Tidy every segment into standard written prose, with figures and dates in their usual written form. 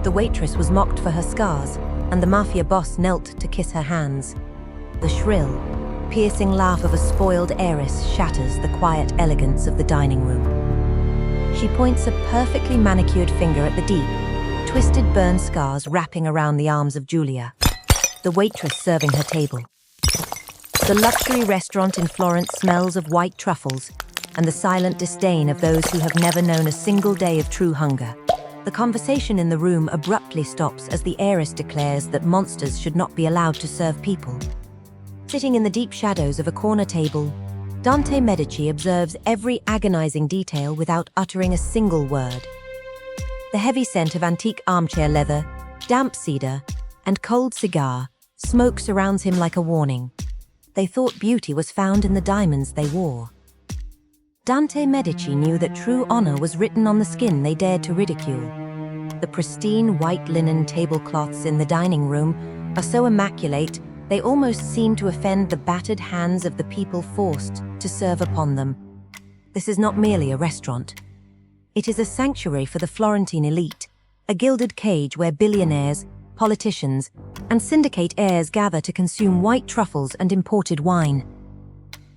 The waitress was mocked for her scars, and the Mafia Boss knelt to kiss her hands. The shrill, piercing laugh of a spoiled heiress shatters the quiet elegance of the dining room. She points a perfectly manicured finger at the deep, twisted burn scars wrapping around the arms of Julia, the waitress serving her table. The luxury restaurant in Florence smells of white truffles and the silent disdain of those who have never known a single day of true hunger. The conversation in the room abruptly stops as the heiress declares that monsters should not be allowed to serve people. Sitting in the deep shadows of a corner table, Dante Medici observes every agonizing detail without uttering a single word. The heavy scent of antique armchair leather, damp cedar, and cold cigar smoke surrounds him like a warning. They thought beauty was found in the diamonds they wore. Dante Medici knew that true honor was written on the skin they dared to ridicule. The pristine white linen tablecloths in the dining room are so immaculate they almost seem to offend the battered hands of the people forced to serve upon them. This is not merely a restaurant. It is a sanctuary for the Florentine elite, a gilded cage where billionaires, politicians, and syndicate heirs gather to consume white truffles and imported wine.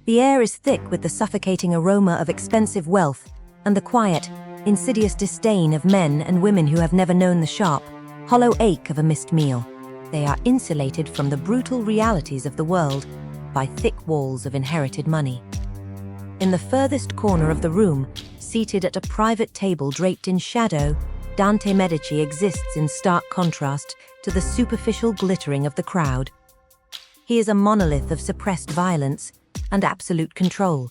The air is thick with the suffocating aroma of expensive wealth and the quiet, insidious disdain of men and women who have never known the sharp, hollow ache of a missed meal. They are insulated from the brutal realities of the world by thick walls of inherited money. In the furthest corner of the room, seated at a private table draped in shadow, Dante Medici exists in stark contrast to the superficial glittering of the crowd. He is a monolith of suppressed violence and absolute control.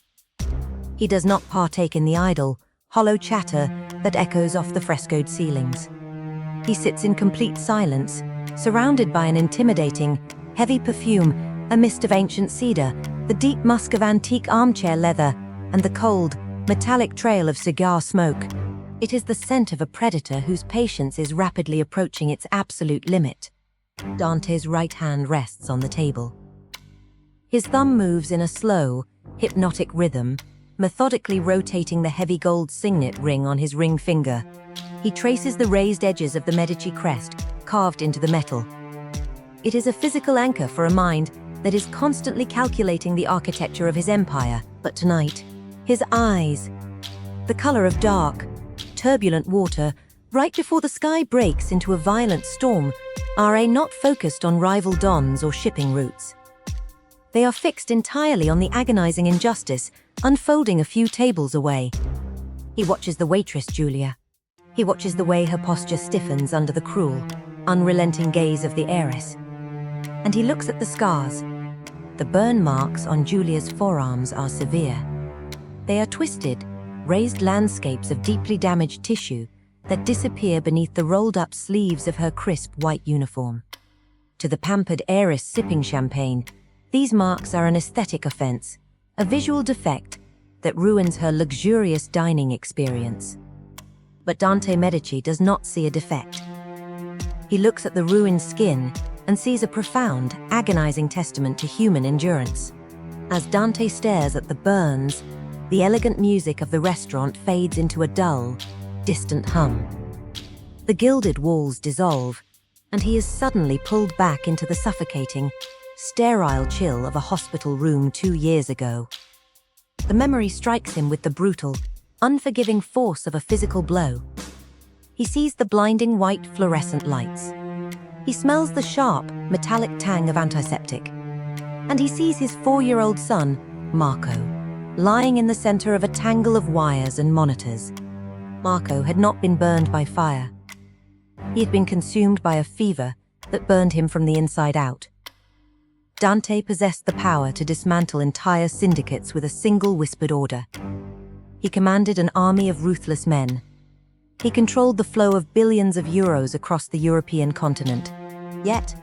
He does not partake in the idle, hollow chatter that echoes off the frescoed ceilings. He sits in complete silence, surrounded by an intimidating, heavy perfume, a mist of ancient cedar, the deep musk of antique armchair leather, and the cold, metallic trail of cigar smoke. It is the scent of a predator whose patience is rapidly approaching its absolute limit. Dante's right hand rests on the table. His thumb moves in a slow, hypnotic rhythm, methodically rotating the heavy gold signet ring on his ring finger. He traces the raised edges of the Medici crest, carved into the metal. It is a physical anchor for a mind that is constantly calculating the architecture of his empire. But tonight, his eyes, the color of dark, turbulent water, right before the sky breaks into a violent storm, are not focused on rival dons or shipping routes. They are fixed entirely on the agonizing injustice unfolding a few tables away. He watches the waitress, Julia. He watches the way her posture stiffens under the cruel, unrelenting gaze of the heiress. And he looks at the scars. The burn marks on Julia's forearms are severe. They are twisted, raised landscapes of deeply damaged tissue that disappear beneath the rolled-up sleeves of her crisp white uniform. To the pampered heiress sipping champagne, these marks are an aesthetic offense, a visual defect that ruins her luxurious dining experience. But Dante Medici does not see a defect. He looks at the ruined skin and sees a profound, agonizing testament to human endurance. As Dante stares at the burns, the elegant music of the restaurant fades into a dull, distant hum. The gilded walls dissolve, and he is suddenly pulled back into the suffocating, sterile chill of a hospital room 2 years ago. The memory strikes him with the brutal, unforgiving force of a physical blow. He sees the blinding white fluorescent lights. He smells the sharp, metallic tang of antiseptic. And he sees his 4-year-old son, Marco, lying in the center of a tangle of wires and monitors. Marco had not been burned by fire. He had been consumed by a fever that burned him from the inside out. Dante possessed the power to dismantle entire syndicates with a single whispered order. He commanded an army of ruthless men. He controlled the flow of billions of euros across the European continent. Yet,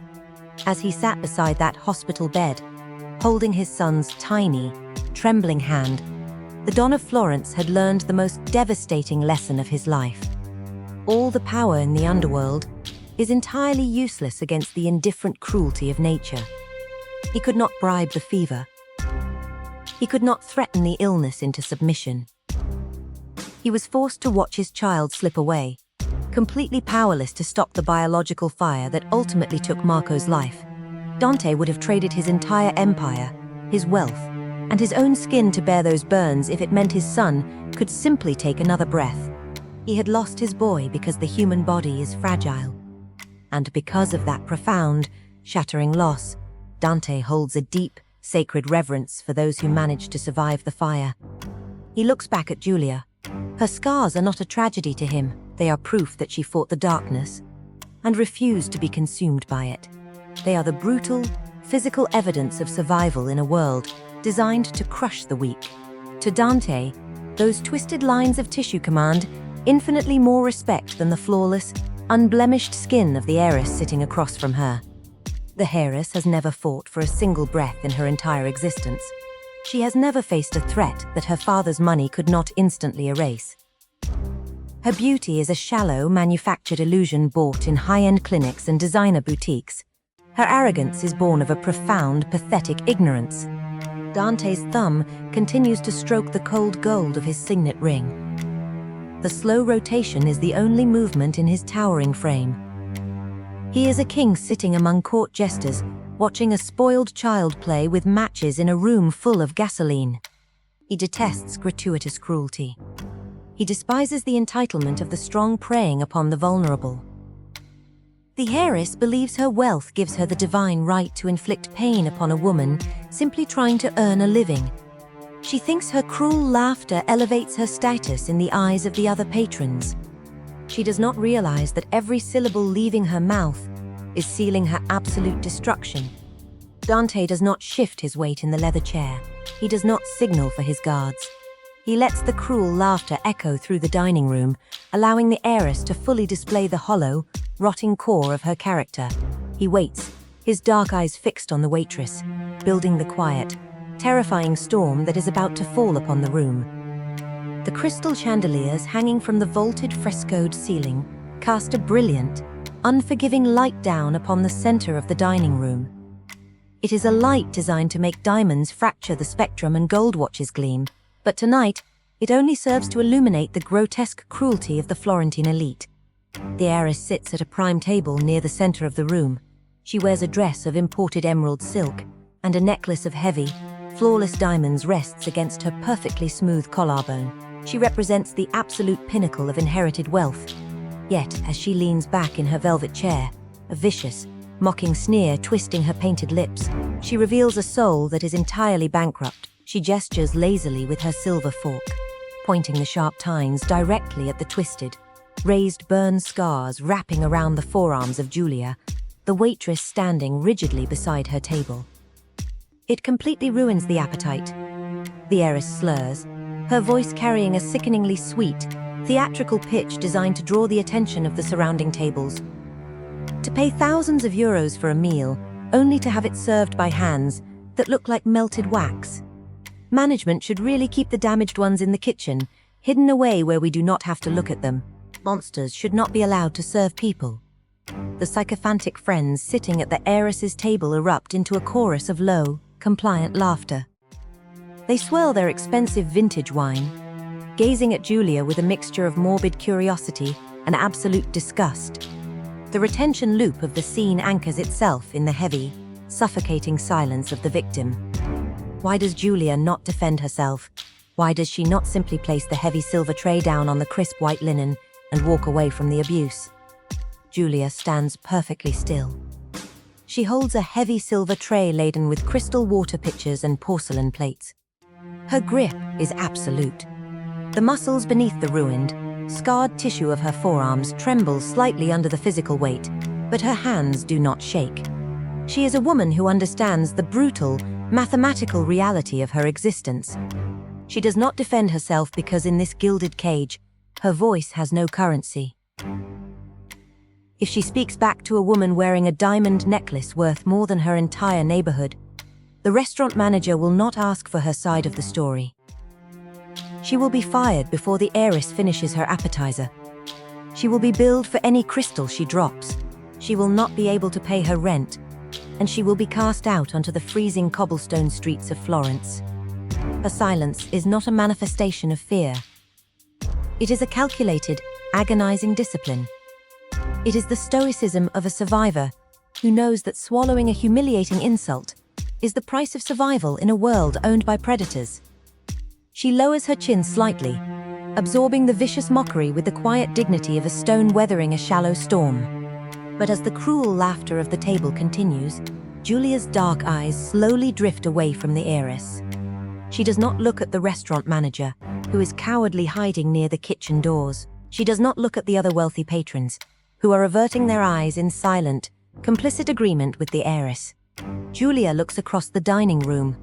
as he sat beside that hospital bed, holding his son's tiny, trembling hand, the Don of Florence had learned the most devastating lesson of his life. All the power in the underworld is entirely useless against the indifferent cruelty of nature. He could not bribe the fever. He could not threaten the illness into submission. He was forced to watch his child slip away, completely powerless to stop the biological fire that ultimately took Marco's life. Dante would have traded his entire empire, his wealth, and his own skin to bear those burns if it meant his son could simply take another breath. He had lost his boy because the human body is fragile. And because of that profound, shattering loss, Dante holds a deep, sacred reverence for those who managed to survive the fire. He looks back at Giulia. Her scars are not a tragedy to him, they are proof that she fought the darkness and refused to be consumed by it. They are the brutal, physical evidence of survival in a world designed to crush the weak. To Dante, those twisted lines of tissue command infinitely more respect than the flawless, unblemished skin of the heiress sitting across from her. The heiress has never fought for a single breath in her entire existence. She has never faced a threat that her father's money could not instantly erase. Her beauty is a shallow, manufactured illusion bought in high-end clinics and designer boutiques. Her arrogance is born of a profound, pathetic ignorance. Dante's thumb continues to stroke the cold gold of his signet ring. The slow rotation is the only movement in his towering frame. He is a king sitting among court jesters, watching a spoiled child play with matches in a room full of gasoline. He detests gratuitous cruelty. He despises the entitlement of the strong preying upon the vulnerable. The heiress believes her wealth gives her the divine right to inflict pain upon a woman simply trying to earn a living. She thinks her cruel laughter elevates her status in the eyes of the other patrons. She does not realize that every syllable leaving her mouth is sealing her absolute destruction. Dante does not shift his weight in the leather chair. He does not signal for his guards. He lets the cruel laughter echo through the dining room, allowing the heiress to fully display the hollow, rotting core of her character. He waits, his dark eyes fixed on the waitress, building the quiet, terrifying storm that is about to fall upon the room. The crystal chandeliers hanging from the vaulted frescoed ceiling cast a brilliant, unforgiving light down upon the center of the dining room. It is a light designed to make diamonds fracture the spectrum and gold watches gleam, but tonight it only serves to illuminate the grotesque cruelty of the Florentine elite. The heiress sits at a prime table near the center of the room. She wears a dress of imported emerald silk, and a necklace of heavy, flawless diamonds rests against her perfectly smooth collarbone. She represents the absolute pinnacle of inherited wealth. Yet, as she leans back in her velvet chair, a vicious, mocking sneer twisting her painted lips, she reveals a soul that is entirely bankrupt. She gestures lazily with her silver fork, pointing the sharp tines directly at the twisted, raised burn scars wrapping around the forearms of Giulia, the waitress standing rigidly beside her table. It completely ruins the appetite. The heiress slurs, her voice carrying a sickeningly sweet, theatrical pitch designed to draw the attention of the surrounding tables. To pay thousands of euros for a meal, only to have it served by hands that look like melted wax. Management should really keep the damaged ones in the kitchen, hidden away where we do not have to look at them. Monsters should not be allowed to serve people. The sycophantic friends sitting at the heiress's table erupt into a chorus of low, compliant laughter. They swirl their expensive vintage wine, gazing at Giulia with a mixture of morbid curiosity and absolute disgust. The retention loop of the scene anchors itself in the heavy, suffocating silence of the victim. Why does Giulia not defend herself? Why does she not simply place the heavy silver tray down on the crisp white linen and walk away from the abuse? Giulia stands perfectly still. She holds a heavy silver tray laden with crystal water pitchers and porcelain plates. Her grip is absolute. The muscles beneath the ruined, scarred tissue of her forearms tremble slightly under the physical weight, but her hands do not shake. She is a woman who understands the brutal, mathematical reality of her existence. She does not defend herself because in this gilded cage, her voice has no currency. If she speaks back to a woman wearing a diamond necklace worth more than her entire neighborhood, the restaurant manager will not ask for her side of the story. She will be fired before the heiress finishes her appetizer. She will be billed for any crystal she drops. She will not be able to pay her rent, and she will be cast out onto the freezing cobblestone streets of Florence. Her silence is not a manifestation of fear. It is a calculated, agonizing discipline. It is the stoicism of a survivor who knows that swallowing a humiliating insult is the price of survival in a world owned by predators. She lowers her chin slightly, absorbing the vicious mockery with the quiet dignity of a stone weathering a shallow storm. But as the cruel laughter of the table continues, Julia's dark eyes slowly drift away from the heiress. She does not look at the restaurant manager, who is cowardly hiding near the kitchen doors. She does not look at the other wealthy patrons, who are averting their eyes in silent, complicit agreement with the heiress. Julia looks across the dining room,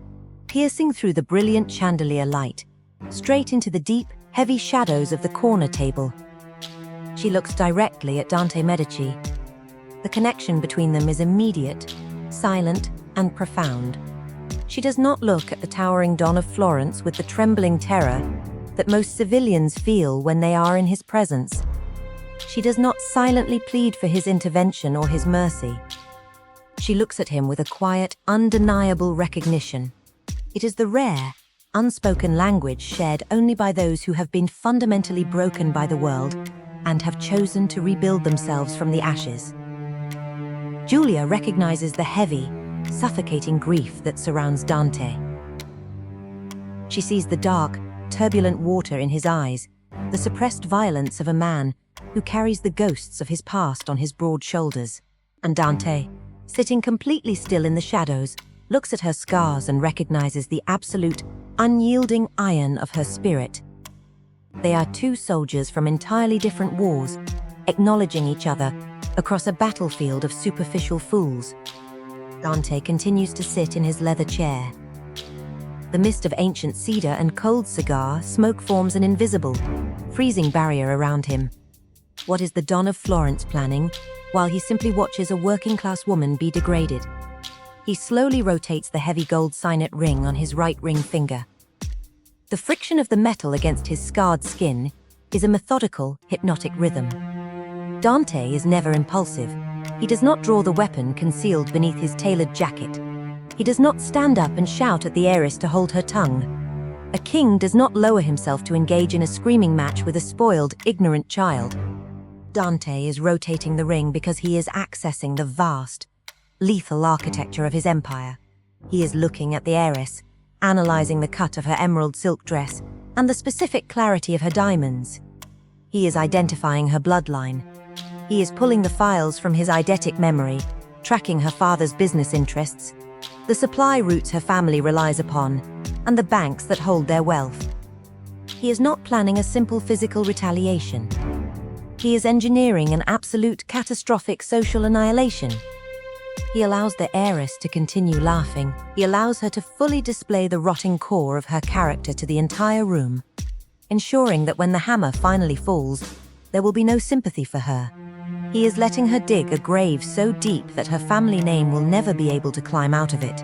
piercing through the brilliant chandelier light, straight into the deep, heavy shadows of the corner table. She looks directly at Dante Medici. The connection between them is immediate, silent, and profound. She does not look at the towering Don of Florence with the trembling terror that most civilians feel when they are in his presence. She does not silently plead for his intervention or his mercy. She looks at him with a quiet, undeniable recognition. It is the rare, unspoken language shared only by those who have been fundamentally broken by the world and have chosen to rebuild themselves from the ashes. Julia recognizes the heavy, suffocating grief that surrounds Dante. She sees the dark, turbulent water in his eyes, the suppressed violence of a man who carries the ghosts of his past on his broad shoulders. And Dante, sitting completely still in the shadows, looks at her scars and recognizes the absolute, unyielding iron of her spirit. They are two soldiers from entirely different wars, acknowledging each other across a battlefield of superficial fools. Dante continues to sit in his leather chair. The mist of ancient cedar and cold cigar smoke forms an invisible, freezing barrier around him. What is the Don of Florence planning, while he simply watches a working-class woman be degraded? He slowly rotates the heavy gold signet ring on his right ring finger. The friction of the metal against his scarred skin is a methodical, hypnotic rhythm. Dante is never impulsive. He does not draw the weapon concealed beneath his tailored jacket. He does not stand up and shout at the heiress to hold her tongue. A king does not lower himself to engage in a screaming match with a spoiled, ignorant child. Dante is rotating the ring because he is accessing the vast, lethal architecture of his empire. He is looking at the heiress, analyzing the cut of her emerald silk dress and the specific clarity of her diamonds. He is identifying her bloodline. He is pulling the files from his eidetic memory, tracking her father's business interests, the supply routes her family relies upon, and the banks that hold their wealth. He is not planning a simple physical retaliation. He is engineering an absolute catastrophic social annihilation. He allows the heiress to continue laughing. He allows her to fully display the rotting core of her character to the entire room, ensuring that when the hammer finally falls, there will be no sympathy for her. He is letting her dig a grave so deep that her family name will never be able to climb out of it.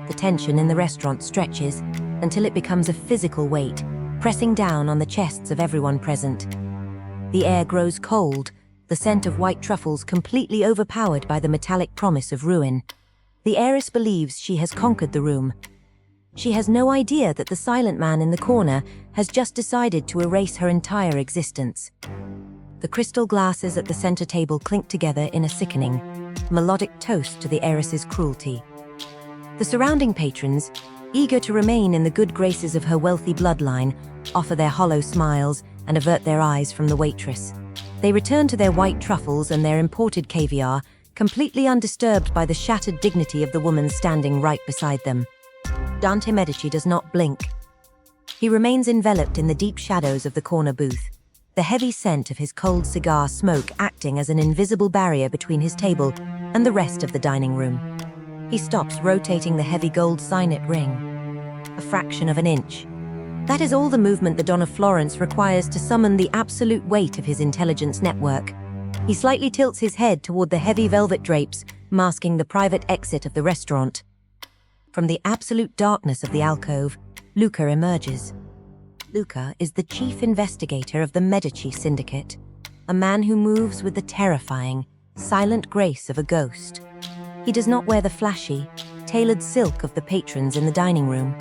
The tension in the restaurant stretches until it becomes a physical weight, pressing down on the chests of everyone present. The air grows cold, the scent of white truffles completely overpowered by the metallic promise of ruin. The heiress believes she has conquered the room. She has no idea that the silent man in the corner has just decided to erase her entire existence. The crystal glasses at the center table clink together in a sickening, melodic toast to the heiress's cruelty. The surrounding patrons, eager to remain in the good graces of her wealthy bloodline, offer their hollow smiles and avert their eyes from the waitress. They return to their white truffles and their imported caviar, completely undisturbed by the shattered dignity of the woman standing right beside them. Dante Medici does not blink. He remains enveloped in the deep shadows of the corner booth, the heavy scent of his cold cigar smoke acting as an invisible barrier between his table and the rest of the dining room. He stops rotating the heavy gold signet ring. A fraction of an inch. That is all the movement the Don of Florence requires to summon the absolute weight of his intelligence network. He slightly tilts his head toward the heavy velvet drapes, masking the private exit of the restaurant. From the absolute darkness of the alcove, Luca emerges. Luca is the chief investigator of the Medici syndicate, a man who moves with the terrifying, silent grace of a ghost. He does not wear the flashy, tailored silk of the patrons in the dining room.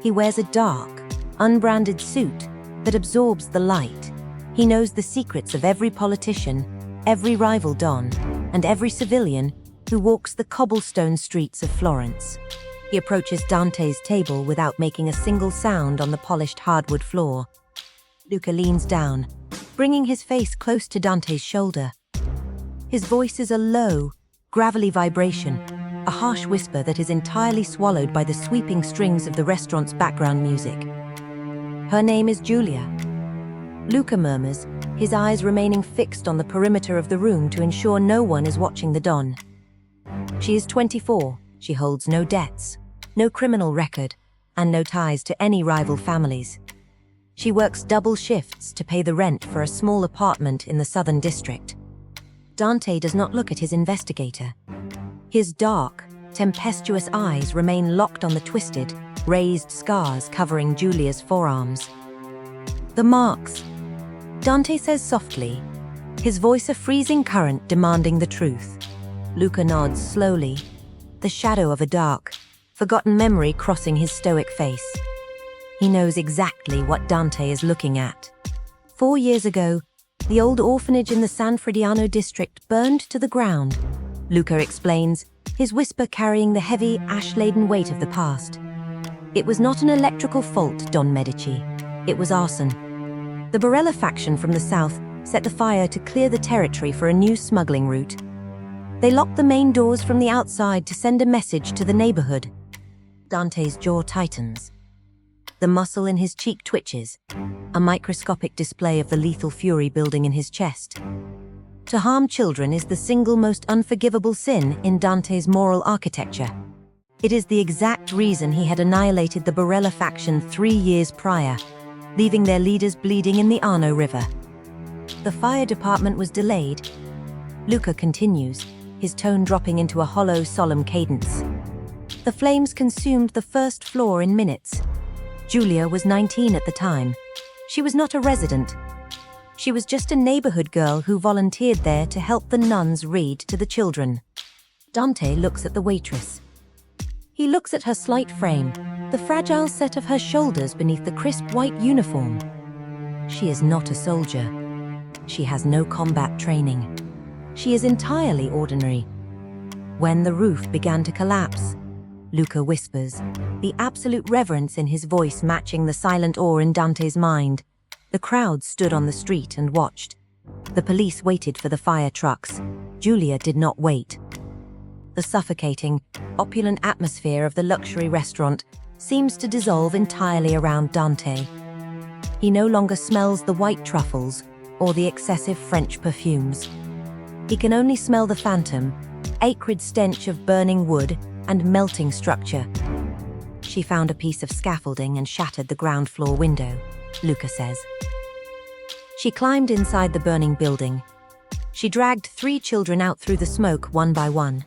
He wears a dark, unbranded suit that absorbs the light. He knows the secrets of every politician, every rival Don, and every civilian who walks the cobblestone streets of Florence. He approaches Dante's table without making a single sound on the polished hardwood floor. Luca leans down, bringing his face close to Dante's shoulder. His voice is a low, gravelly vibration, a harsh whisper that is entirely swallowed by the sweeping strings of the restaurant's background music. Her name is Julia. Luca murmurs, his eyes remaining fixed on the perimeter of the room to ensure no one is watching the Don. She is 24, she holds no debts, no criminal record, and no ties to any rival families. She works double shifts to pay the rent for a small apartment in the Southern District. Dante does not look at his investigator. His dark, tempestuous eyes remain locked on the twisted, raised scars covering Julia's forearms. The marks, Dante says softly, his voice a freezing current demanding the truth. Luca nods slowly, the shadow of a dark, forgotten memory crossing his stoic face. He knows exactly what Dante is looking at. 4 years ago, the old orphanage in the San Frediano district burned to the ground. Luca explains, his whisper carrying the heavy, ash-laden weight of the past. It was not an electrical fault, Don Medici. It was arson. The Barella faction from the south set the fire to clear the territory for a new smuggling route. They locked the main doors from the outside to send a message to the neighborhood. Dante's jaw tightens. The muscle in his cheek twitches, a microscopic display of the lethal fury building in his chest. To harm children is the single most unforgivable sin in Dante's moral architecture. It is the exact reason he had annihilated the Barella faction 3 years prior, leaving their leaders bleeding in the Arno River. The fire department was delayed. Luca continues, his tone dropping into a hollow, solemn cadence. The flames consumed the first floor in minutes. Julia was 19 at the time. She was not a resident. She was just a neighborhood girl who volunteered there to help the nuns read to the children. Dante looks at the waitress. He looks at her slight frame, the fragile set of her shoulders beneath the crisp white uniform. She is not a soldier. She has no combat training. She is entirely ordinary. When the roof began to collapse, Luca whispers, the absolute reverence in his voice matching the silent awe in Dante's mind. The crowd stood on the street and watched. The police waited for the fire trucks. Julia did not wait. The suffocating, opulent atmosphere of the luxury restaurant seems to dissolve entirely around Dante. He no longer smells the white truffles or the excessive French perfumes. He can only smell the phantom, acrid stench of burning wood and melting structure. She found a piece of scaffolding and shattered the ground floor window, Luca says. She climbed inside the burning building. She dragged 3 children out through the smoke one by one.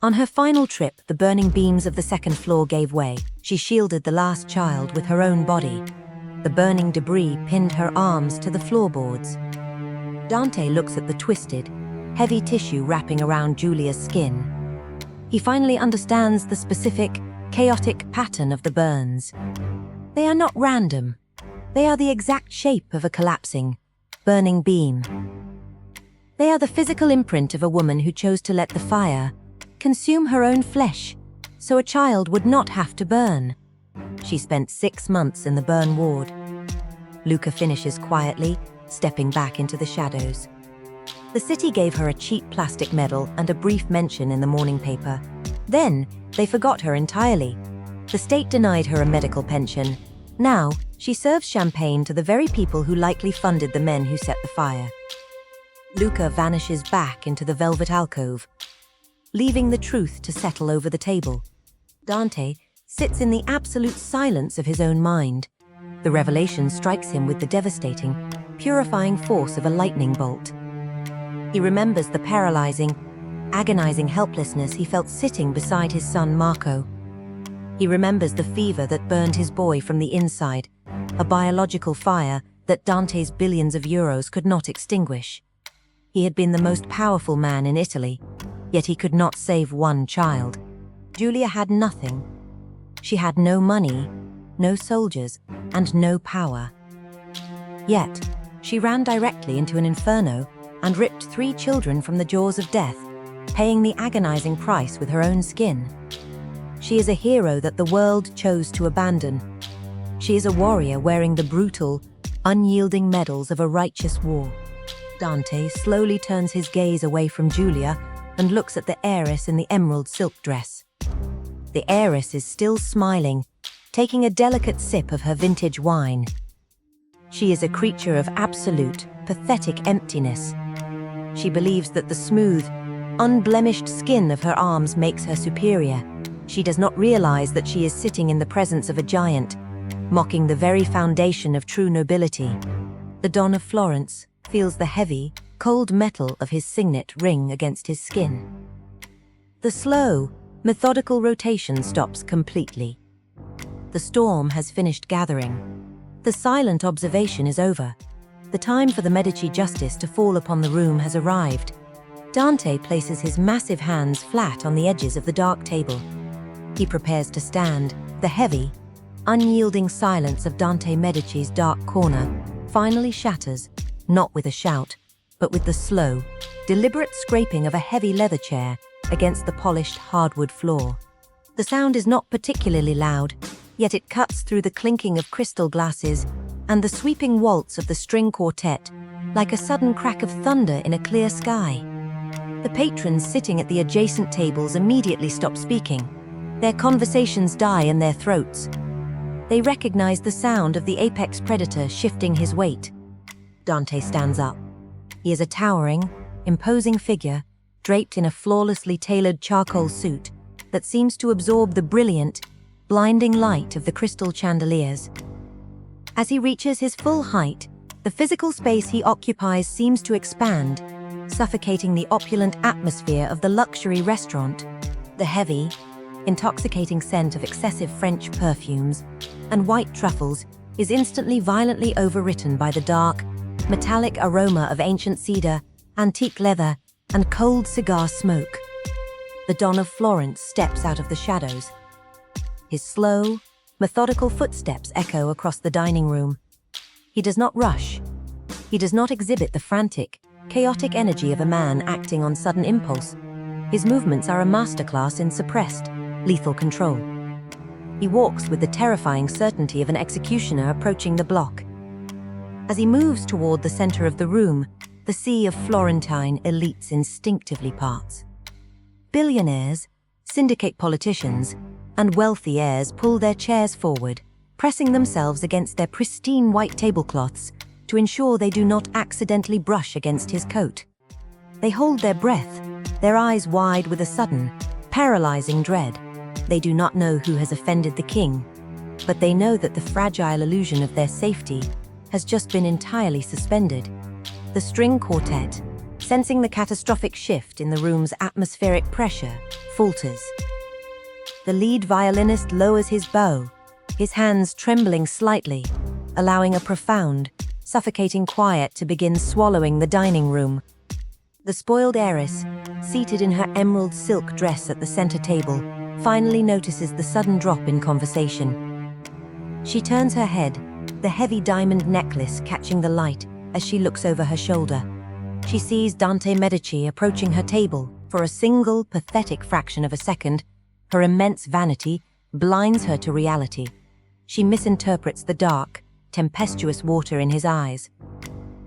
On her final trip, the burning beams of the second floor gave way. She shielded the last child with her own body. The burning debris pinned her arms to the floorboards. Dante looks at the twisted, heavy tissue wrapping around Julia's skin. He finally understands the specific, chaotic pattern of the burns. They are not random. They are the exact shape of a collapsing, burning beam. They are the physical imprint of a woman who chose to let the fire consume her own flesh, so a child would not have to burn. She spent 6 months in the burn ward. Luca finishes quietly, stepping back into the shadows. The city gave her a cheap plastic medal and a brief mention in the morning paper. Then, they forgot her entirely. The state denied her a medical pension. Now, she serves champagne to the very people who likely funded the men who set the fire. Luca vanishes back into the velvet alcove, leaving the truth to settle over the table. Dante sits in the absolute silence of his own mind. The revelation strikes him with the devastating, purifying force of a lightning bolt. He remembers the paralyzing, agonizing helplessness he felt sitting beside his son Marco. He remembers the fever that burned his boy from the inside, a biological fire that Dante's billions of euros could not extinguish. He had been the most powerful man in Italy, yet he could not save one child. Julia had nothing. She had no money, no soldiers, and no power. Yet, she ran directly into an inferno and ripped 3 children from the jaws of death, paying the agonizing price with her own skin. She is a hero that the world chose to abandon. She is a warrior wearing the brutal, unyielding medals of a righteous war. Dante slowly turns his gaze away from Julia and looks at the heiress in the emerald silk dress. The heiress is still smiling, taking a delicate sip of her vintage wine. She is a creature of absolute, pathetic emptiness. She believes that the smooth, unblemished skin of her arms makes her superior. She does not realize that she is sitting in the presence of a giant, mocking the very foundation of true nobility. The Don of Florence feels the heavy, cold metal of his signet ring against his skin. The slow, methodical rotation stops completely. The storm has finished gathering. The silent observation is over. The time for the Medici justice to fall upon the room has arrived. Dante places his massive hands flat on the edges of the dark table. He prepares to stand. The heavy, unyielding silence of Dante Medici's dark corner finally shatters, not with a shout, but with the slow, deliberate scraping of a heavy leather chair against the polished hardwood floor. The sound is not particularly loud, yet it cuts through the clinking of crystal glasses and the sweeping waltz of the string quartet like a sudden crack of thunder in a clear sky. The patrons sitting at the adjacent tables immediately stop speaking. Their conversations die in their throats. They recognize the sound of the apex predator shifting his weight. Dante stands up. He is a towering, imposing figure, draped in a flawlessly tailored charcoal suit that seems to absorb the brilliant, blinding light of the crystal chandeliers. As he reaches his full height, the physical space he occupies seems to expand, suffocating the opulent atmosphere of the luxury restaurant. The heavy, intoxicating scent of excessive French perfumes and white truffles is instantly violently overwritten by the dark, metallic aroma of ancient cedar, antique leather, and cold cigar smoke. The Don of Florence steps out of the shadows. His slow, methodical footsteps echo across the dining room. He does not rush. He does not exhibit the frantic, chaotic energy of a man acting on sudden impulse. His movements are a masterclass in suppressed, lethal control. He walks with the terrifying certainty of an executioner approaching the block. As he moves toward the center of the room, the sea of Florentine elites instinctively parts. Billionaires, syndicate politicians, and wealthy heirs pull their chairs forward, pressing themselves against their pristine white tablecloths to ensure they do not accidentally brush against his coat. They hold their breath, their eyes wide with a sudden, paralyzing dread. They do not know who has offended the king, but they know that the fragile illusion of their safety has just been entirely suspended. The string quartet, sensing the catastrophic shift in the room's atmospheric pressure, falters. The lead violinist lowers his bow, his hands trembling slightly, allowing a profound, suffocating quiet to begin swallowing the dining room. The spoiled heiress, seated in her emerald silk dress at the center table, finally notices the sudden drop in conversation. She turns her head, the heavy diamond necklace catching the light as she looks over her shoulder. She sees Dante Medici approaching her table for a single, pathetic fraction of a second. Her immense vanity blinds her to reality. She misinterprets the dark, tempestuous water in his eyes.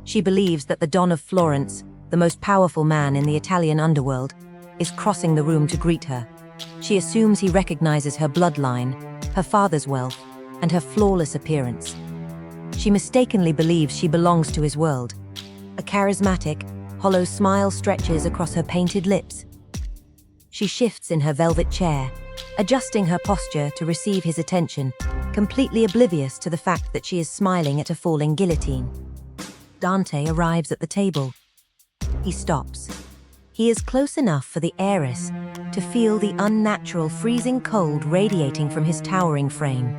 She believes that the Don of Florence, the most powerful man in the Italian underworld, is crossing the room to greet her. She assumes he recognizes her bloodline, her father's wealth, and her flawless appearance. She mistakenly believes she belongs to his world. A charismatic, hollow smile stretches across her painted lips. She shifts in her velvet chair, adjusting her posture to receive his attention, completely oblivious to the fact that she is smiling at a falling guillotine. Dante arrives at the table. He stops. He is close enough for the heiress to feel the unnatural freezing cold radiating from his towering frame.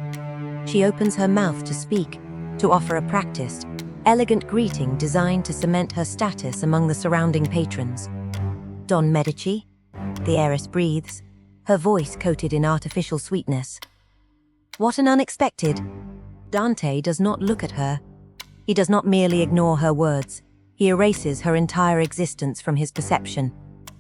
She opens her mouth to speak, to offer a practiced, elegant greeting designed to cement her status among the surrounding patrons. Don Medici? The heiress breathes, her voice coated in artificial sweetness. What an unexpected! Dante does not look at her. He does not merely ignore her words. He erases her entire existence from his perception.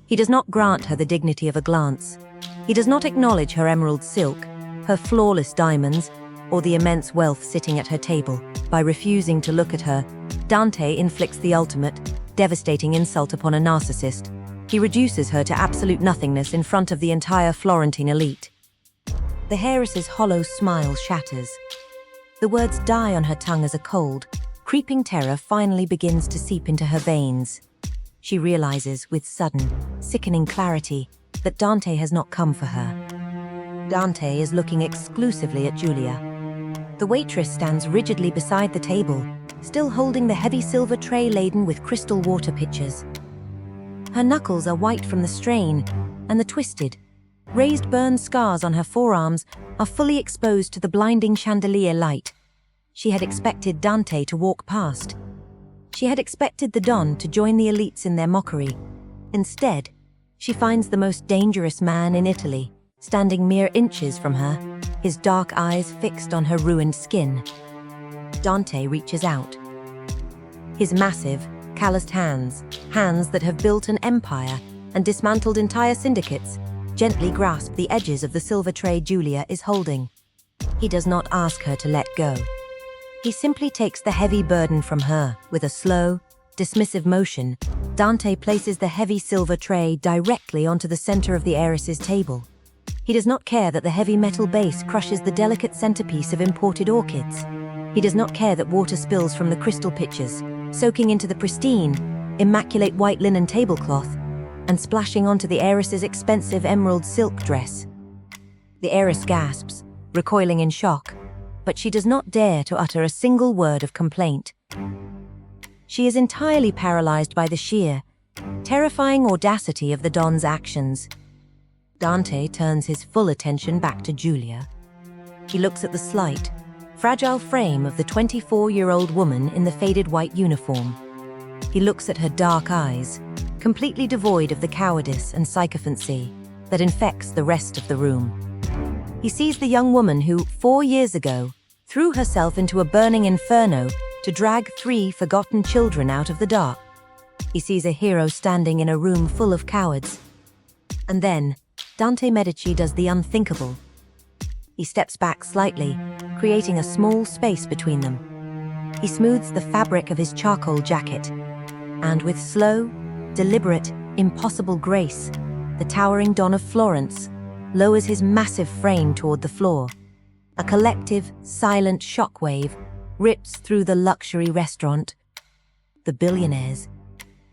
He does not grant her the dignity of a glance. He does not acknowledge her emerald silk, her flawless diamonds, or the immense wealth sitting at her table. By refusing to look at her, Dante inflicts the ultimate, devastating insult upon a narcissist. He reduces her to absolute nothingness in front of the entire Florentine elite. The heiress's hollow smile shatters. The words die on her tongue as a cold, creeping terror finally begins to seep into her veins. She realizes, with sudden, sickening clarity, that Dante has not come for her. Dante is looking exclusively at Giulia. The waitress stands rigidly beside the table, still holding the heavy silver tray laden with crystal water pitchers. Her knuckles are white from the strain, and the twisted, raised burn scars on her forearms are fully exposed to the blinding chandelier light. She had expected Dante to walk past. She had expected the Don to join the elites in their mockery. Instead, she finds the most dangerous man in Italy, standing mere inches from her, his dark eyes fixed on her ruined skin. Dante reaches out. His massive, calloused hands that have built an empire and dismantled entire syndicates, gently grasp the edges of the silver tray Giulia is holding. He does not ask her to let go. He simply takes the heavy burden from her. With a slow, dismissive motion, Dante places the heavy silver tray directly onto the center of the heiress's table. He does not care that the heavy metal base crushes the delicate centerpiece of imported orchids. He does not care that water spills from the crystal pitchers, soaking into the pristine, immaculate white linen tablecloth, and splashing onto the heiress's expensive emerald silk dress. The heiress gasps, recoiling in shock, but she does not dare to utter a single word of complaint. She is entirely paralyzed by the sheer, terrifying audacity of the Don's actions. Dante turns his full attention back to Giulia. He looks at the slight, fragile frame of the 24-year-old woman in the faded white uniform. He looks at her dark eyes, completely devoid of the cowardice and sycophancy that infects the rest of the room. He sees the young woman who, 4 years ago, threw herself into a burning inferno to drag 3 forgotten children out of the dark. He sees a hero standing in a room full of cowards. And then, Dante Medici does the unthinkable. He steps back slightly, creating a small space between them. He smooths the fabric of his charcoal jacket, and with slow, deliberate, impossible grace, the towering Don of Florence lowers his massive frame toward the floor. A collective, silent shockwave rips through the luxury restaurant. The billionaires,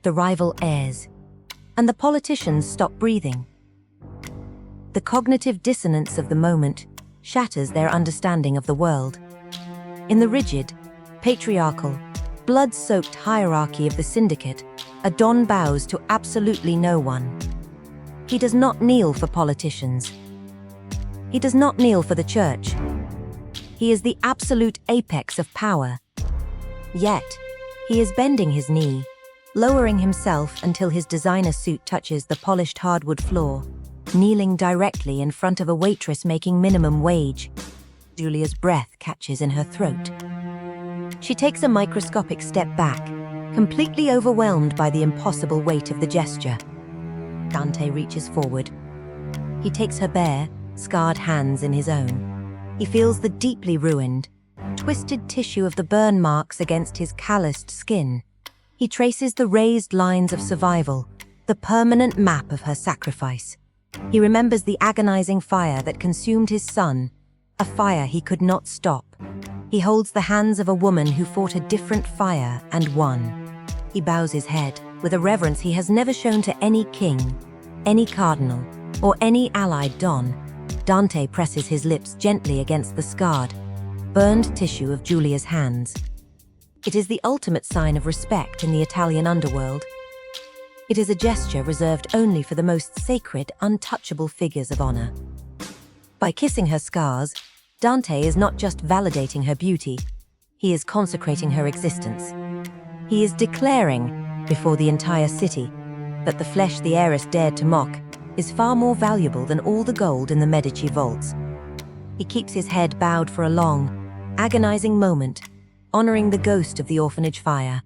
the rival heirs, and the politicians stop breathing. The cognitive dissonance of the moment shatters their understanding of the world. In the rigid, patriarchal, blood-soaked hierarchy of the syndicate, a Don bows to absolutely no one. He does not kneel for politicians. He does not kneel for the church. He is the absolute apex of power. Yet, he is bending his knee, lowering himself until his designer suit touches the polished hardwood floor, kneeling directly in front of a waitress making minimum wage. Giulia's breath catches in her throat. She takes a microscopic step back, completely overwhelmed by the impossible weight of the gesture. Dante reaches forward. He takes her bare, scarred hands in his own. He feels the deeply ruined, twisted tissue of the burn marks against his calloused skin. He traces the raised lines of survival, the permanent map of her sacrifice. He remembers the agonizing fire that consumed his son, a fire he could not stop. He holds the hands of a woman who fought a different fire and won. He bows his head with a reverence he has never shown to any king, any cardinal, or any allied Don. Dante presses his lips gently against the scarred, burned tissue of Giulia's hands. It is the ultimate sign of respect in the Italian underworld. It is a gesture reserved only for the most sacred, untouchable figures of honor. By kissing her scars, Dante is not just validating her beauty, he is consecrating her existence. He is declaring, before the entire city, that the flesh the heiress dared to mock is far more valuable than all the gold in the Medici vaults. He keeps his head bowed for a long, agonizing moment, honoring the ghost of the orphanage fire.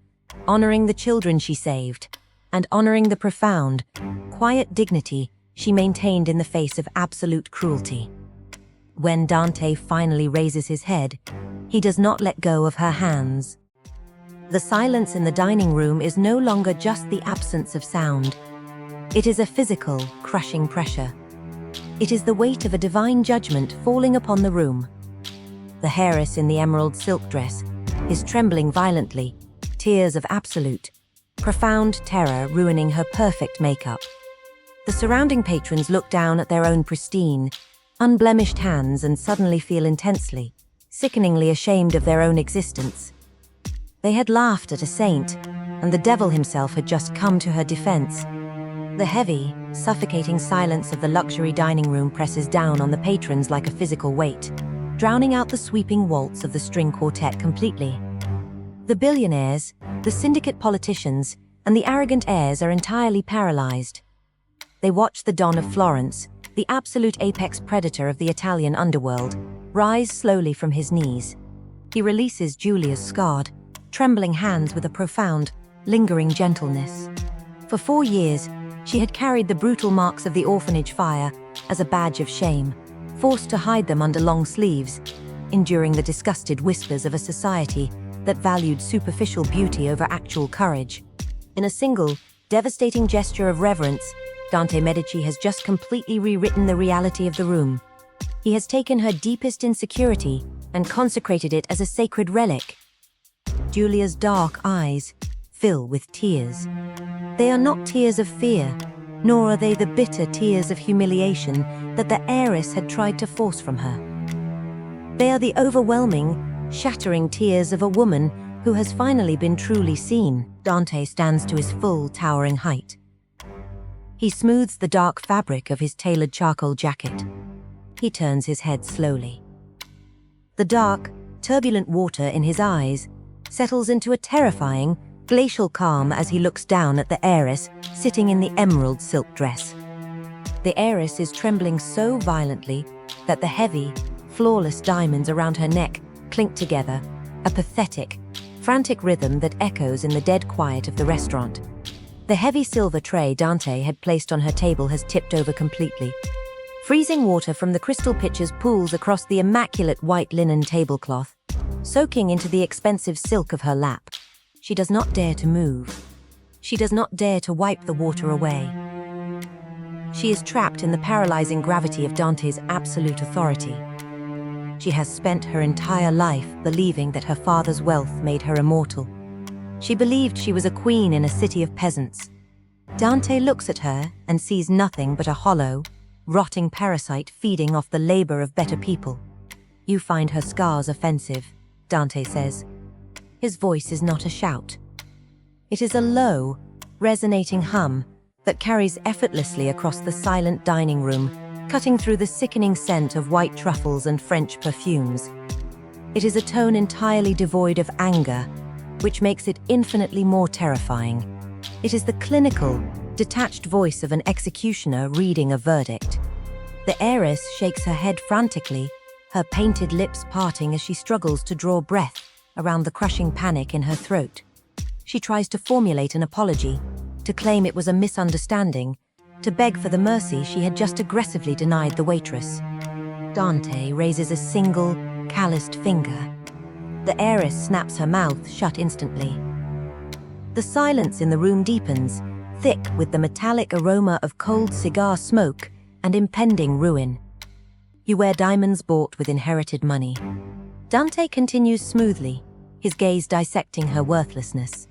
honoring the children she saved, and honoring the profound, quiet dignity she maintained in the face of absolute cruelty. When Dante finally raises his head, he does not let go of her hands. The silence in the dining room is no longer just the absence of sound. It is a physical, crushing pressure. It is the weight of a divine judgment falling upon the room. The heiress in the emerald silk dress is trembling violently, tears of absolute, profound terror ruining her perfect makeup. The surrounding patrons look down at their own pristine, unblemished hands and suddenly feel intensely, sickeningly ashamed of their own existence. They had laughed at a saint, and the devil himself had just come to her defense. The heavy, suffocating silence of the luxury dining room presses down on the patrons like a physical weight, drowning out the sweeping waltz of the string quartet completely. The billionaires, the syndicate politicians, and the arrogant heirs are entirely paralyzed. They watch the Don of Florence, the absolute apex predator of the Italian underworld, rise slowly from his knees. He releases Giulia's scarred, trembling hands with a profound, lingering gentleness. For 4 years, she had carried the brutal marks of the orphanage fire as a badge of shame, forced to hide them under long sleeves, enduring the disgusted whispers of a society that valued superficial beauty over actual courage. In a single, devastating gesture of reverence, Dante Medici has just completely rewritten the reality of the room. He has taken her deepest insecurity and consecrated it as a sacred relic. Giulia's dark eyes fill with tears. They are not tears of fear, nor are they the bitter tears of humiliation that the heiress had tried to force from her. They are the overwhelming, shattering tears of a woman who has finally been truly seen. Dante stands to his full, towering height. He smooths the dark fabric of his tailored charcoal jacket. He turns his head slowly. The dark, turbulent water in his eyes settles into a terrifying, glacial calm as he looks down at the heiress sitting in the emerald silk dress. The heiress is trembling so violently that the heavy, flawless diamonds around her neck clink together, a pathetic, frantic rhythm that echoes in the dead quiet of the restaurant. The heavy silver tray Dante had placed on her table has tipped over completely. Freezing water from the crystal pitchers pools across the immaculate white linen tablecloth, soaking into the expensive silk of her lap. She does not dare to move. She does not dare to wipe the water away. She is trapped in the paralyzing gravity of Dante's absolute authority. She has spent her entire life believing that her father's wealth made her immortal. She believed she was a queen in a city of peasants. Dante looks at her and sees nothing but a hollow, rotting parasite feeding off the labor of better people. "You find her scars offensive," Dante says. His voice is not a shout. It is a low, resonating hum that carries effortlessly across the silent dining room, cutting through the sickening scent of white truffles and French perfumes. It is a tone entirely devoid of anger, which makes it infinitely more terrifying. It is the clinical, detached voice of an executioner reading a verdict. The heiress shakes her head frantically, her painted lips parting as she struggles to draw breath around the crushing panic in her throat. She tries to formulate an apology, to claim it was a misunderstanding, to beg for the mercy she had just aggressively denied the waitress. Dante raises a single, calloused finger. The heiress snaps her mouth shut instantly. The silence in the room deepens, thick with the metallic aroma of cold cigar smoke and impending ruin. "You wear diamonds bought with inherited money." Dante continues smoothly, his gaze dissecting her worthlessness.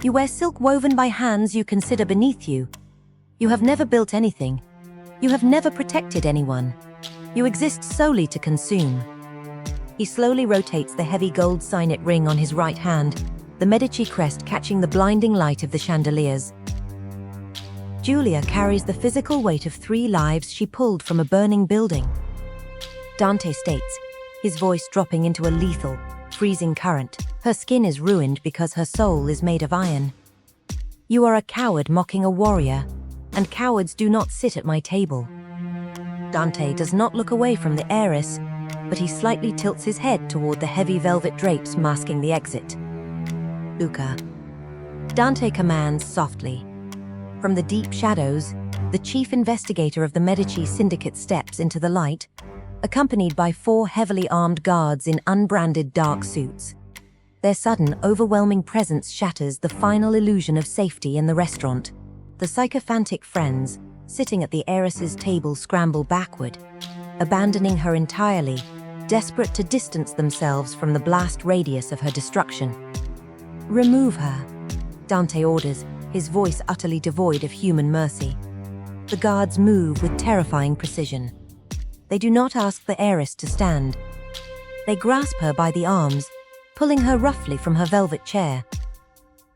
"You wear silk woven by hands you consider beneath you. You have never built anything. You have never protected anyone. You exist solely to consume." He slowly rotates the heavy gold signet ring on his right hand, the Medici crest catching the blinding light of the chandeliers. Giulia carries the physical weight of 3 lives she pulled from a burning building. Dante states, his voice dropping into a lethal, freezing current. Her skin is ruined because her soul is made of iron. "You are a coward mocking a warrior, and cowards do not sit at my table." Dante does not look away from the heiress, but he slightly tilts his head toward the heavy velvet drapes masking the exit. "Luca, Dante commands softly. From the deep shadows, the chief investigator of the Medici syndicate steps into the light, accompanied by 4 heavily armed guards in unbranded dark suits. Their sudden, overwhelming presence shatters the final illusion of safety in the restaurant. The sycophantic friends, sitting at the heiress's table, scramble backward, abandoning her entirely, desperate to distance themselves from the blast radius of her destruction. "Remove her," Dante orders, his voice utterly devoid of human mercy. The guards move with terrifying precision. They do not ask the heiress to stand. They grasp her by the arms, pulling her roughly from her velvet chair.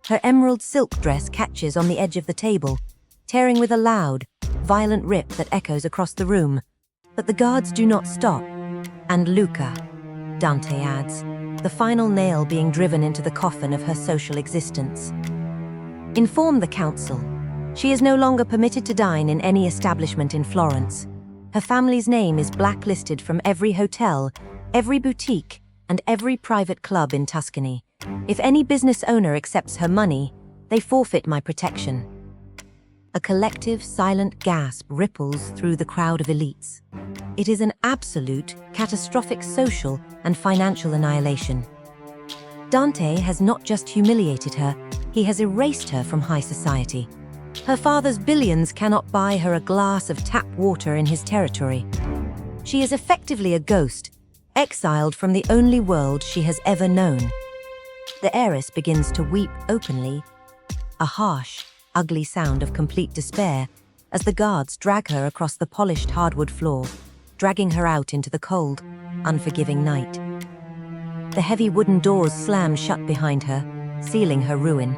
Her emerald silk dress catches on the edge of the table, tearing with a loud, violent rip that echoes across the room. But the guards do not stop. "And Luca," Dante adds, the final nail being driven into the coffin of her social existence. "Inform the council. She is no longer permitted to dine in any establishment in Florence. Her family's name is blacklisted from every hotel, every boutique, and every private club in Tuscany. If any business owner accepts her money, they forfeit my protection." A collective, silent gasp ripples through the crowd of elites. It is an absolute, catastrophic social and financial annihilation. Dante has not just humiliated her, he has erased her from high society. Her father's billions cannot buy her a glass of tap water in his territory. She is effectively a ghost, exiled from the only world she has ever known. The heiress begins to weep openly, a harsh, ugly sound of complete despair, as the guards drag her across the polished hardwood floor, dragging her out into the cold, unforgiving night. The heavy wooden doors slam shut behind her, sealing her ruin.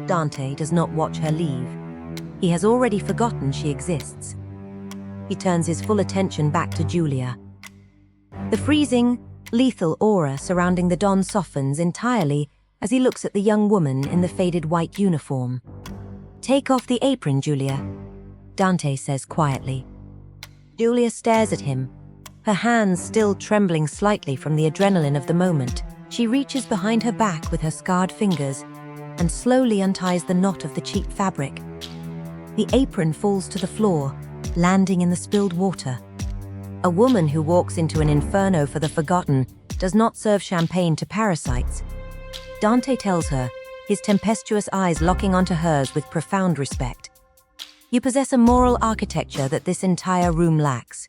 Dante does not watch her leave. He has already forgotten she exists. He turns his full attention back to Giulia. The freezing, lethal aura surrounding the Don softens entirely as he looks at the young woman in the faded white uniform. "Take off the apron, Giulia," Dante says quietly. Giulia stares at him, her hands still trembling slightly from the adrenaline of the moment. She reaches behind her back with her scarred fingers and slowly unties the knot of the cheap fabric. The apron falls to the floor, landing in the spilled water. A woman who walks into an inferno for the forgotten does not serve champagne to parasites. Dante tells her, his tempestuous eyes locking onto hers with profound respect. "You possess a moral architecture that this entire room lacks."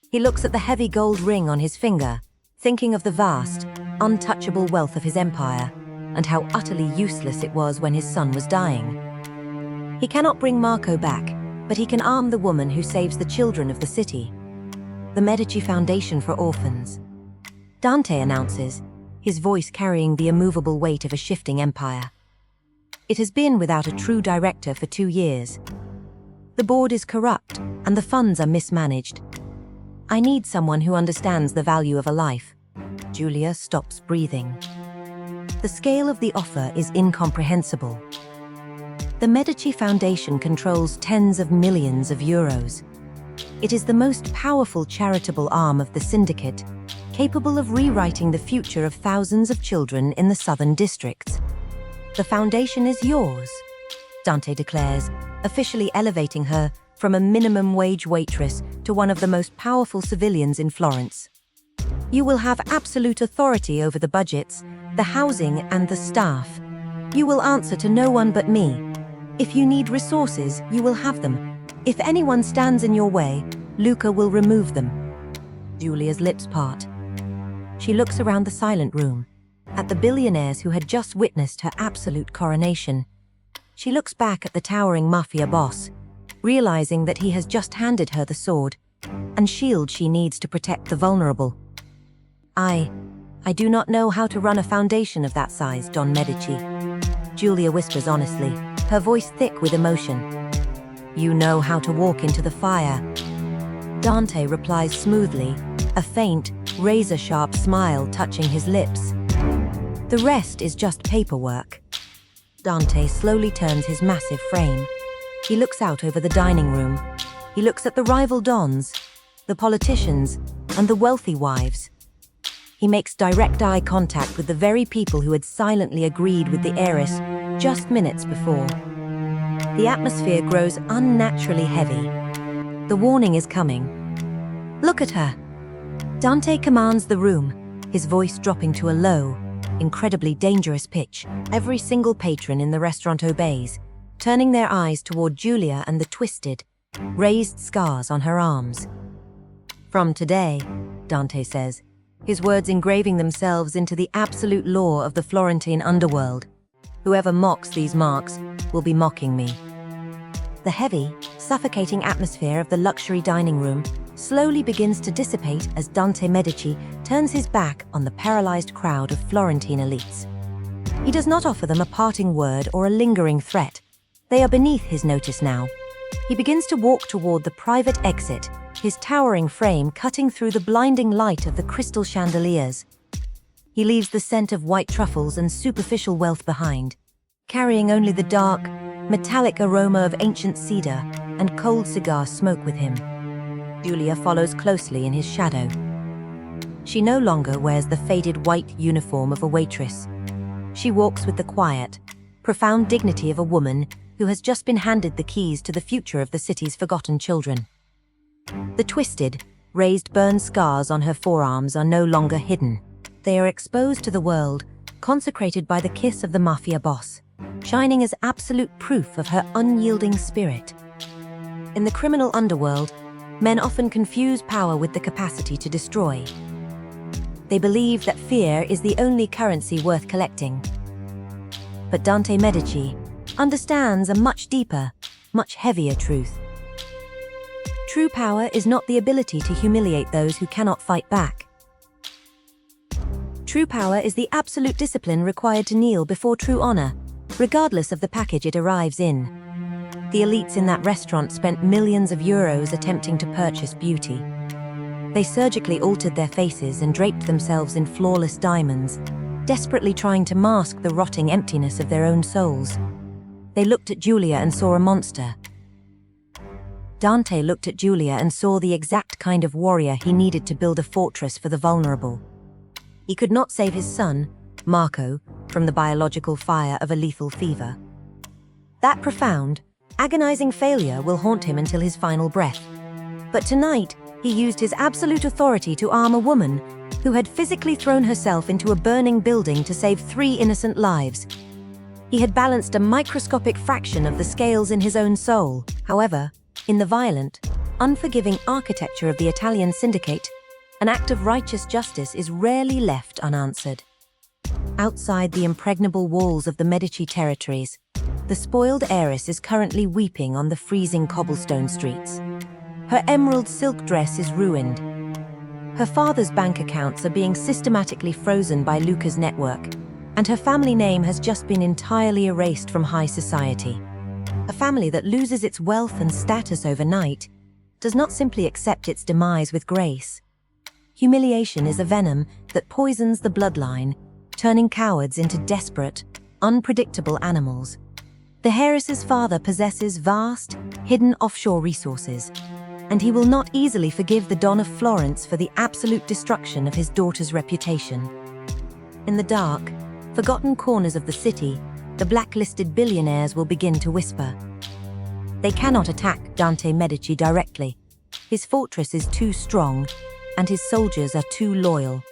He looks at the heavy gold ring on his finger, thinking of the vast, untouchable wealth of his empire, and how utterly useless it was when his son was dying. He cannot bring Marco back, but he can arm the woman who saves the children of the city. The Medici Foundation for Orphans. Dante announces, his voice carrying the immovable weight of a shifting empire. It has been without a true director for 2 years. The board is corrupt, and the funds are mismanaged. I need someone who understands the value of a life. Giulia stops breathing. The scale of the offer is incomprehensible. The Medici Foundation controls tens of millions of euros. It is the most powerful charitable arm of the syndicate, capable of rewriting the future of thousands of children in the southern districts. The foundation is yours, Dante declares, officially elevating her from a minimum wage waitress to one of the most powerful civilians in Florence. You will have absolute authority over the budgets, the housing, and the staff. You will answer to no one but me. If you need resources, you will have them. If anyone stands in your way, Luca will remove them. Giulia's lips part. She looks around the silent room, at the billionaires who had just witnessed her absolute coronation. She looks back at the towering Mafia Boss, realizing that he has just handed her the sword and shield she needs to protect the vulnerable. I do not know how to run a foundation of that size, Don Medici. Giulia whispers honestly, her voice thick with emotion. You know how to walk into the fire. Dante replies smoothly, a faint, razor-sharp smile touching his lips. The rest is just paperwork. Dante slowly turns his massive frame. He looks out over the dining room. He looks at the rival dons, the politicians, and the wealthy wives. He makes direct eye contact with the very people who had silently agreed with the heiress just minutes before. The atmosphere grows unnaturally heavy. The warning is coming. Look at her. Dante commands the room, his voice dropping to a low, incredibly dangerous pitch. Every single patron in the restaurant obeys, turning their eyes toward Julia and the twisted, raised scars on her arms. From today, Dante says, his words engraving themselves into the absolute law of the Florentine underworld. Whoever mocks these marks will be mocking me. The heavy, suffocating atmosphere of the luxury dining room slowly begins to dissipate as Dante Medici turns his back on the paralyzed crowd of Florentine elites. He does not offer them a parting word or a lingering threat. They are beneath his notice now. He begins to walk toward the private exit, his towering frame cutting through the blinding light of the crystal chandeliers. He leaves the scent of white truffles and superficial wealth behind, carrying only the dark, metallic aroma of ancient cedar and cold cigar smoke with him. Julia follows closely in his shadow. She no longer wears the faded white uniform of a waitress. She walks with the quiet, profound dignity of a woman who has just been handed the keys to the future of the city's forgotten children. The twisted, raised burn scars on her forearms are no longer hidden. They are exposed to the world, consecrated by the kiss of the Mafia Boss, shining as absolute proof of her unyielding spirit. In the criminal underworld, men often confuse power with the capacity to destroy. They believe that fear is the only currency worth collecting. But Dante Medici understands a much deeper, much heavier truth. True power is not the ability to humiliate those who cannot fight back. True power is the absolute discipline required to kneel before true honor, regardless of the package it arrives in. The elites in that restaurant spent millions of euros attempting to purchase beauty. They surgically altered their faces and draped themselves in flawless diamonds, desperately trying to mask the rotting emptiness of their own souls. They looked at Julia and saw a monster. Dante looked at Julia and saw the exact kind of warrior he needed to build a fortress for the vulnerable. He could not save his son, Marco, from the biological fire of a lethal fever. That profound, agonizing failure will haunt him until his final breath. But tonight, he used his absolute authority to arm a woman who had physically thrown herself into a burning building to save 3 innocent lives. He had balanced a microscopic fraction of the scales in his own soul. However, in the violent, unforgiving architecture of the Italian syndicate, an act of righteous justice is rarely left unanswered. Outside the impregnable walls of the Medici territories, the spoiled heiress is currently weeping on the freezing cobblestone streets. Her emerald silk dress is ruined. Her father's bank accounts are being systematically frozen by Luca's network, and her family name has just been entirely erased from high society. A family that loses its wealth and status overnight does not simply accept its demise with grace. Humiliation is a venom that poisons the bloodline, turning cowards into desperate, unpredictable animals. The heiress's father possesses vast, hidden offshore resources, and he will not easily forgive the Don of Florence for the absolute destruction of his daughter's reputation. In the dark, forgotten corners of the city, the blacklisted billionaires will begin to whisper. They cannot attack Dante Medici directly. His fortress is too strong, and his soldiers are too loyal.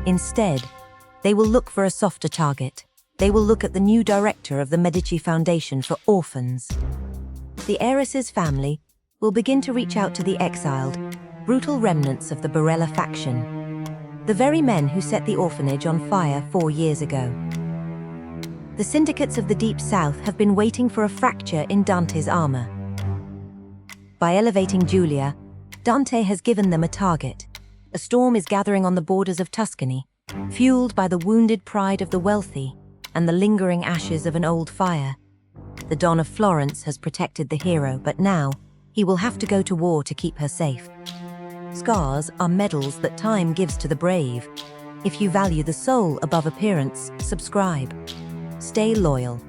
Instead, they will look for a softer target. They will look at the new director of the Medici Foundation for Orphans. The heiress's family will begin to reach out to the exiled, brutal remnants of the Barella faction, the very men who set the orphanage on fire 4 years ago. The syndicates of the Deep South have been waiting for a fracture in Dante's armor. By elevating Julia, Dante has given them a target. A storm is gathering on the borders of Tuscany, fueled by the wounded pride of the wealthy and the lingering ashes of an old fire. The Don of Florence has protected the hero, but now he will have to go to war to keep her safe. Scars are medals that time gives to the brave. If you value the soul above appearance, subscribe. Stay loyal.